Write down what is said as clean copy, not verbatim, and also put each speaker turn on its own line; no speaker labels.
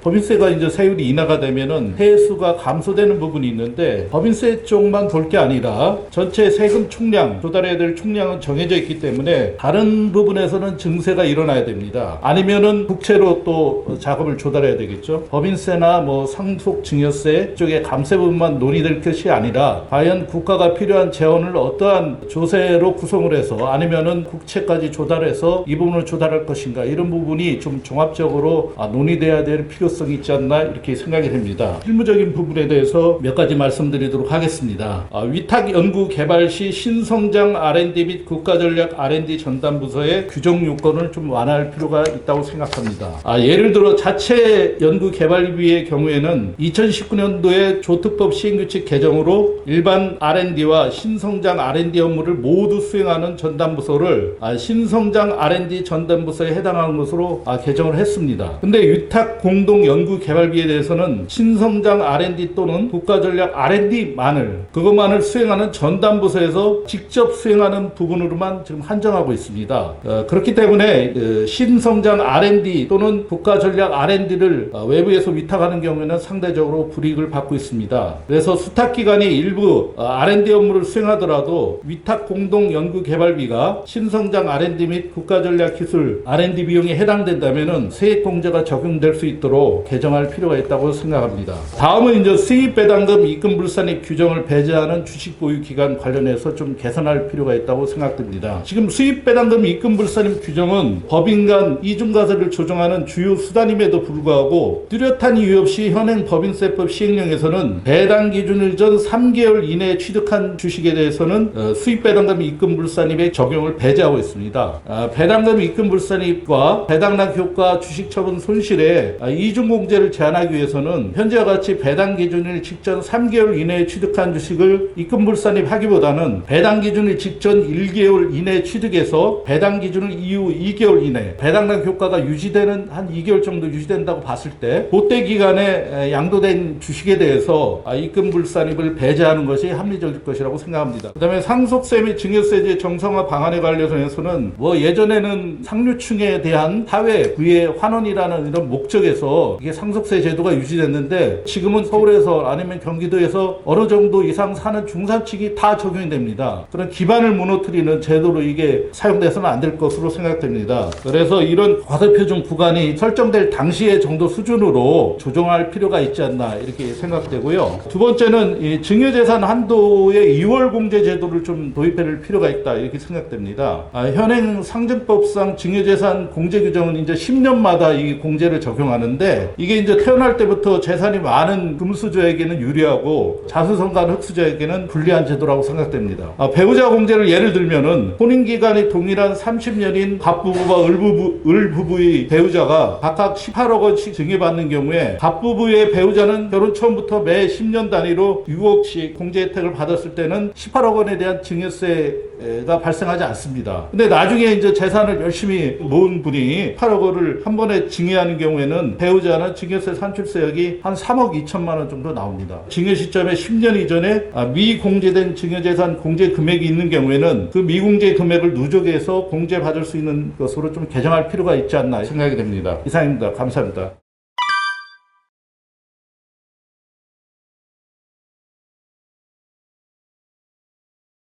법인세가 이제 세율이 인하가 되면은 세수가 감소되는 부분이 있는데 법인세 쪽만 볼 게 아니라 전체 세금 총량, 조달해야 될 총량은 정해져 있기 때문에 다른 부분에서는 증세가 일어나야 됩니다. 아니면은 국채로 또 자금을 조달해야 되겠죠. 법인세나 뭐 상속 증여세 쪽의 감세 부분만 논의될 것이 아니라 과연 국가가 필요한 재원을 어떠한 조세로 구성을 해서 아니면은 국채까지 조달해서 이 부분을 조달할 것인가, 이런 부분이 좀 종합적으로 논의돼야 될 필요성이 있지 않나 이렇게 생각이 됩니다. 실무적인 부분에 대해서 몇 가지 말씀드리도록 하겠습니다. 위탁 연구 개발 시 신성장 R&D 및 국가전략 R&D 전담부서의 규정 요건을 좀 완화할 필요가 있다고 생각합니다. 예를 들어 자체 연구 개발비의 경우에는 2019년도에 조특법 시행규칙 개정으로 일반 R&D와 신성장 R&D 업무를 모두 수행하는 전담부서를 신성장 R&D 전담부서에 해당하는 것으로 개정을 했습니다. 근데 위탁 공동 연구 개발비에 대해서는 신성장 R&D 또는 국가전략 R&D만을 그것만을 수행하는 전담부서에서 직접 수행하는 부분으로만 지금 한정하고 있습니다. 그렇기 때문에 신성장 R&D 또는 국가전략 R&D를 외부에서 위탁하는 경우에는 상대적으로 불이익을 받고 있습니다. 그래서 수탁기관이 일부 R&D 업무를 수행하더라도 위탁 공동 연구 개발비가 신성장 R&D 및 국가전략 기술 R&D 비용에 해당된다면은 세액공제가 적용될 수 있도록 개정할 필요가 있다고 생각합니다. 다음은 이제 수입 배당금 입금 불산입 규정을 배제하는 주식 보유 기간 관련해서 좀 개선할 필요가 있다고 생각됩니다. 지금 수입 배당금 입금 불산입 규정은 법인 간 이중과세를 조정하는 주요 수단임에도 불구하고 뚜렷한 이유 없이 현행 법인세법 시행령에서는 배당 기준일 전 3개월 이내에 취득한 주식에 대해서는 수입 배당금 입금 불산입의 적용을 배제하고 있습니다. 배당금 입금 불산입과 배당락 효과 주식 처분 손실에 이중공제를 제한하기 위해서는 현재와 같이 배당 기준일 직전 3개월 이내에 취득한 주식을 입금 불산입하기보다는 배당 기준일 직전 1개월 이내에 취득해서 배당 기준일 이후 2개월 이내 배당락 효과가 유지되는 한 2개월 정도 유지된다고 봤을 때 그때 기간에 양도된 주식에 대해서 입금 불산입을 배제하는 것이 합리적일 것이라고 생각합니다. 그 다음에 상속세 및 증여세제 정상화 방안에 관련해서는 예전에는 상류층에 대한 사회 부의 환원이라는 이런 목적에서 이게 상속세 제도가 유지됐는데 지금은 서울에서 아니면 경기도에서 어느 정도 이상 사는 중산층이 다 적용이 됩니다. 그런 기반을 무너뜨리는 제도로 이게 사용돼서는 안 될 것으로 생각됩니다. 그래서 이런 과세표준 구간이 설정될 당시의 정도 수준으로 조정할 필요가 있지 않나 이렇게 생각되고요. 두 번째는 이 증여재산 한도의 2월 공제 제도를 좀 도입할 필요가 있다 이렇게 생각됩니다. 현행 상증법상 증여재산 공제 규정은 이제 10년마다 이 공제를 적용하는데 이게 이제 태어날 때부터 재산이 많은 금수저에게는 유리하고 자수성가한 흑수저에게는 불리한 제도라고 생각됩니다. 배우자 공제를 예를 들면은 혼인기간이 동일한 30년인 갑부부와 을부부의 배우자가 각각 18억 원씩 증여받는 경우에 갑부부의 배우자는 결혼 처음부터 매 10년 단위로 6억씩 공제 혜택을 받았을 때는 18억 원에 대한 증여세가 발생하지 않습니다. 근데 나중에 이제 재산을 열심히 모은 분이 8억 원을 한 번에 증여하는 경우에는 배우자는 증여세 산출세액이 한 3억 2천만 원 정도 나옵니다. 증여 시점에 10년 이전에 미공제된 증여재산 공제 금액이 있는 경우에는 그 미공제 금액을 누적해서 공제받을 수 있는 것으로 좀 개정할 필요가 있지 않나 생각이 됩니다. 이상입니다. 감사합니다.